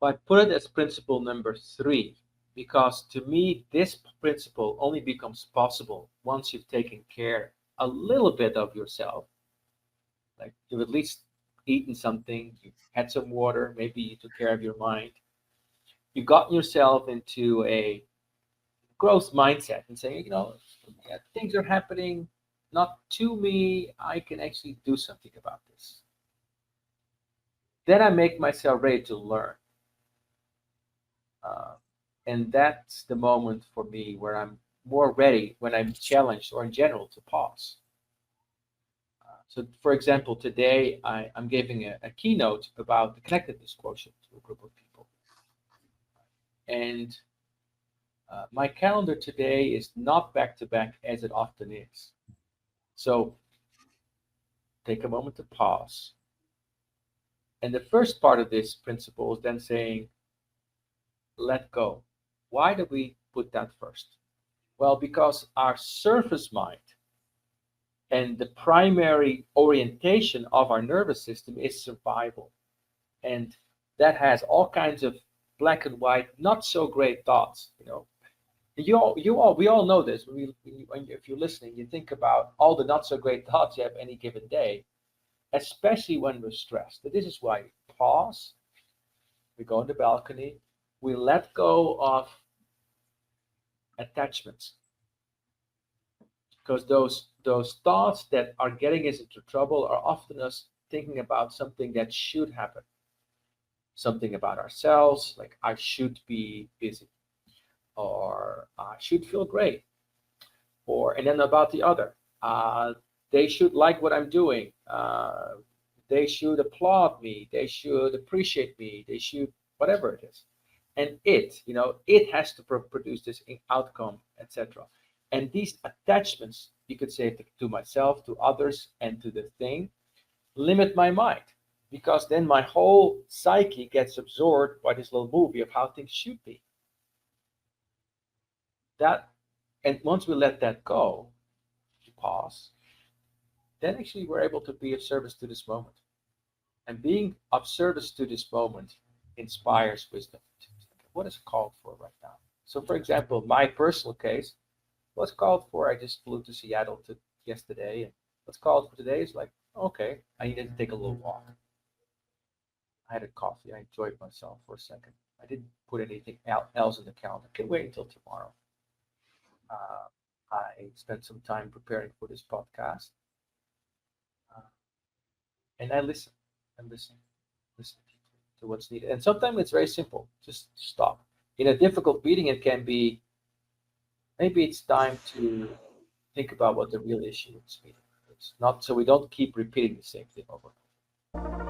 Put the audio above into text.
But put it as principle number 3, because to me, this principle only becomes possible once you've taken care a little bit of yourself. Like you've at least eaten something, you've had some water, maybe you took care of your mind. You've gotten yourself into a growth mindset and saying, yeah, things are happening not to me, I can actually do something about this. Then I make myself ready to learn. Uh, and that's the moment for me where I'm more ready when I'm challenged or in general to pause. So, for example, today I'm giving a keynote about the connectedness quotient to a group of people. And my calendar today is not back to back as it often is. So, take a moment to pause. And the first part of this principle is then saying, let go. Why do we put that first? Well, because our surface mind and the primary orientation of our nervous system is survival. And that has all kinds of black and white, not so great thoughts. We all know this. If you're listening, you think about all the not so great thoughts you have any given day, especially when we're stressed. But this is why we pause, we go on the balcony, we let go of attachments, because those thoughts that are getting us into trouble are often us thinking about something that should happen, something about ourselves, like I should be busy, or I should feel great, or and then about the other, uh, they should like what I'm doing, they should applaud me, they should appreciate me, they should whatever it is, and it has to produce this outcome, etc. And these attachments, you could say, to myself, to others, and to the thing, limit my mind, because then my whole psyche gets absorbed by this little movie of how things should be. That And once we let that go, pause, then actually we're able to be of service to this moment. And being of service to this moment inspires wisdom. What is called for right now? So, for example, my personal case, what's called for, I just flew to Seattle yesterday, and what's called for today is like, okay, I needed to take a little walk. I had a coffee. I enjoyed myself for a second. I didn't put anything else in the calendar. I can wait until tomorrow. Uh, I spent some time preparing for this podcast, uh, and I listen and listen to what's needed. And sometimes it's very simple. Just stop. In a difficult meeting, it can be, maybe it's time to think about what the real issue is. It's not, so we don't keep repeating the same thing over.